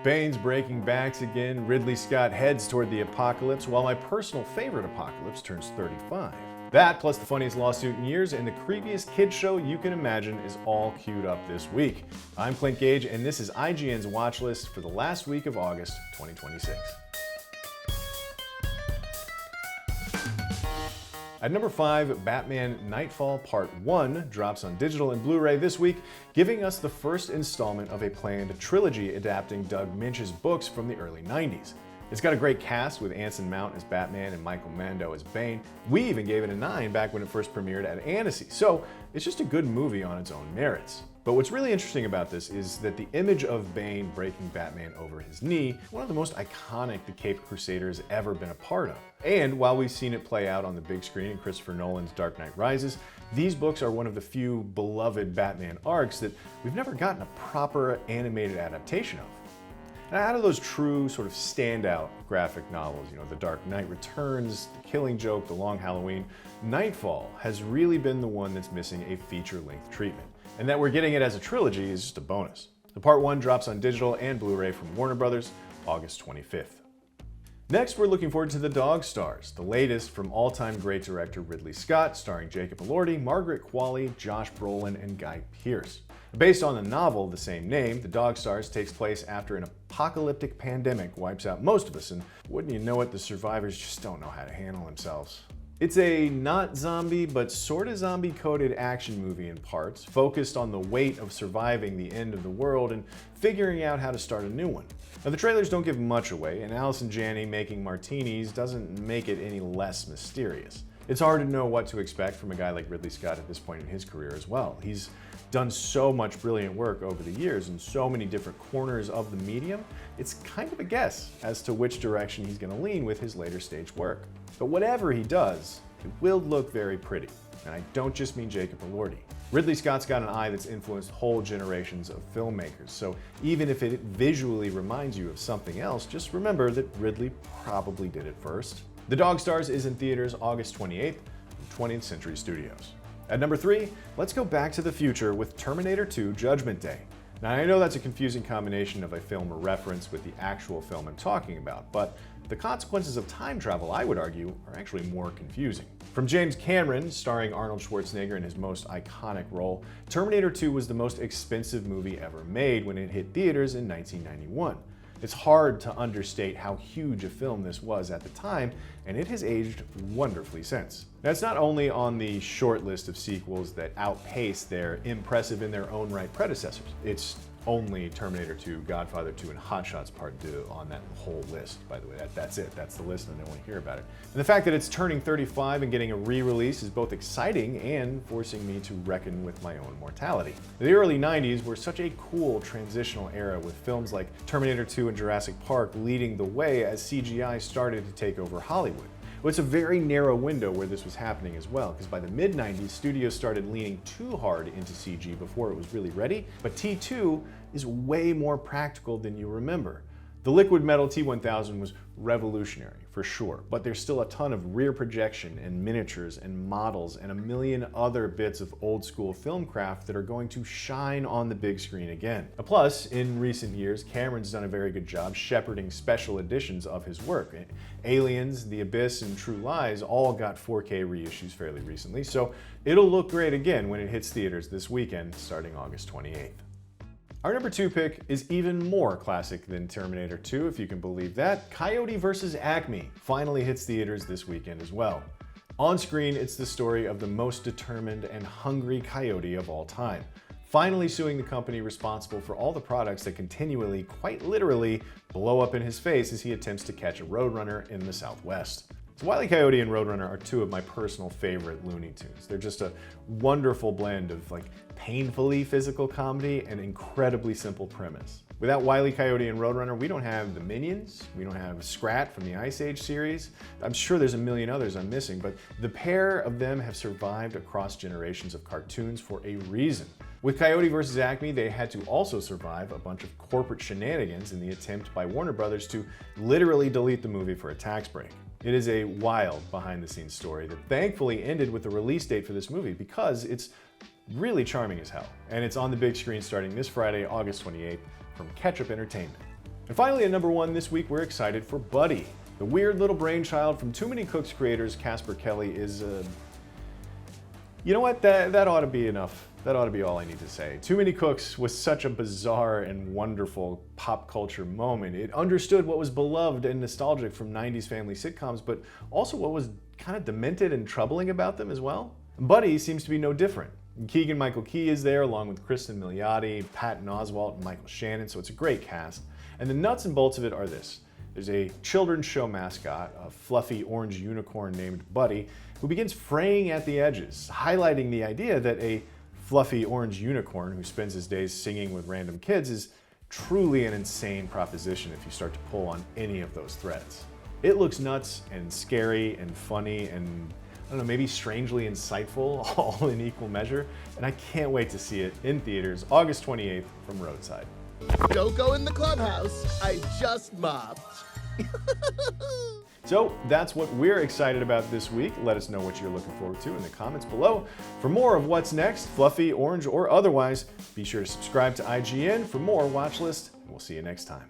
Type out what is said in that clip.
Bane's breaking backs again, Ridley Scott heads toward the apocalypse, while my personal favorite apocalypse turns 35. That, plus the funniest lawsuit in years and the creepiest kids show you can imagine, is all queued up this week. I'm Clint Gage, and this is IGN's watch list for the last week of August 2026. At number 5, Batman Knightfall Part 1 drops on digital and Blu-ray this week, giving us the first installment of a planned trilogy adapting Doug Minch's books from the early 90s. It's got a great cast with Anson Mount as Batman and Michael Mando as Bane. We even gave it a 9 back when it first premiered at Annecy, so it's just a good movie on its own merits. But what's really interesting about this is that the image of Bane breaking Batman over his knee, one of the most iconic the Caped Crusader has ever been a part of. And while we've seen it play out on the big screen in Christopher Nolan's Dark Knight Rises, these books are one of the few beloved Batman arcs that we've never gotten a proper animated adaptation of. Now, out of those true sort of standout graphic novels, The Dark Knight Returns, The Killing Joke, The Long Halloween, Knightfall has really been the one that's missing a feature-length treatment. And that we're getting it as a trilogy is just a bonus. The Part 1 drops on digital and Blu-ray from Warner Brothers August 25th. Next, we're looking forward to The Dog Stars, the latest from all-time great director Ridley Scott, starring Jacob Elordi, Margaret Qualley, Josh Brolin, and Guy Pearce. Based on the novel of the same name, The Dog Stars takes place after an apocalyptic pandemic wipes out most of us, and wouldn't you know it, the survivors just don't know how to handle themselves. It's a not zombie, but sorta zombie-coded action movie in parts, focused on the weight of surviving the end of the world and figuring out how to start a new one. Now, the trailers don't give much away, and Allison Janney making martinis doesn't make it any less mysterious. It's hard to know what to expect from a guy like Ridley Scott at this point in his career as well. He's done so much brilliant work over the years in so many different corners of the medium, it's kind of a guess as to which direction he's going to lean with his later stage work. But whatever he does, it will look very pretty. And I don't just mean Jacob Elordi. Ridley Scott's got an eye that's influenced whole generations of filmmakers, so even if it visually reminds you of something else, just remember that Ridley probably did it first. The Dog Stars is in theaters August 28th from 20th Century Studios. At number 3, let's go back to the future with Terminator 2 Judgment Day. Now, I know that's a confusing combination of a film reference with the actual film I'm talking about, but the consequences of time travel, I would argue, are actually more confusing. From James Cameron, starring Arnold Schwarzenegger in his most iconic role, Terminator 2 was the most expensive movie ever made when it hit theaters in 1991. It's hard to understate how huge a film this was at the time, and it has aged wonderfully since. Now, it's not only on the short list of sequels that outpace their impressive in their own right predecessors. It's only Terminator 2, Godfather 2, and Hot Shots Part 2 on that whole list, by the way. That's it. That's the list, and I don't want to hear about it. And the fact that it's turning 35 and getting a re-release is both exciting and forcing me to reckon with my own mortality. The early 90s were such a cool transitional era, with films like Terminator 2 and Jurassic Park leading the way as CGI started to take over Hollywood. Well, it's a very narrow window where this was happening as well, because by the mid-90s, studios started leaning too hard into CG before it was really ready, but T2 is way more practical than you remember. The liquid metal T1000 was revolutionary, for sure, but there's still a ton of rear projection and miniatures and models and a million other bits of old school film craft that are going to shine on the big screen again. Plus, in recent years, Cameron's done a very good job shepherding special editions of his work. Aliens, The Abyss, and True Lies all got 4K reissues fairly recently, so it'll look great again when it hits theaters this weekend, starting August 28th. Our number 2 pick is even more classic than Terminator 2, if you can believe that. Coyote vs. Acme finally hits theaters this weekend as well. On screen, it's the story of the most determined and hungry coyote of all time, finally suing the company responsible for all the products that continually, quite literally, blow up in his face as he attempts to catch a roadrunner in the Southwest. So Wile E. Coyote and Roadrunner are two of my personal favorite Looney Tunes. They're just a wonderful blend of painfully physical comedy and incredibly simple premise. Without Wile E. Coyote and Roadrunner, we don't have the Minions, we don't have Scrat from the Ice Age series. I'm sure there's a million others I'm missing, but the pair of them have survived across generations of cartoons for a reason. With Coyote vs. Acme, they had to also survive a bunch of corporate shenanigans in the attempt by Warner Brothers to literally delete the movie for a tax break. It is a wild behind-the-scenes story that thankfully ended with the release date for this movie because it's really charming as hell. And it's on the big screen starting this Friday, August 28th from Ketchup Entertainment. And finally, at number 1 this week, we're excited for Buddy. The weird little brainchild from Too Many Cooks creators Casper Kelly is, you know what, that ought to be enough. That ought to be all I need to say. Too Many Cooks was such a bizarre and wonderful pop culture moment. It understood what was beloved and nostalgic from 90s family sitcoms, but also what was kind of demented and troubling about them as well. Buddy seems to be no different. Keegan-Michael Key is there along with Kristen Milioti, Patton Oswalt, and Michael Shannon, so it's a great cast. And the nuts and bolts of it are this. There's a children's show mascot, a fluffy orange unicorn named Buddy, who begins fraying at the edges, highlighting the idea that a fluffy orange unicorn who spends his days singing with random kids is truly an insane proposition if you start to pull on any of those threads. It looks nuts and scary and funny and, I don't know, maybe strangely insightful, all in equal measure, and I can't wait to see it in theaters August 28th from Roadside. Don't go in the clubhouse, I just mopped. So that's what we're excited about this week. Let us know what you're looking forward to in the comments below. For more of what's next, fluffy, orange, or otherwise, be sure to subscribe to IGN for more watch list, and we'll see you next time.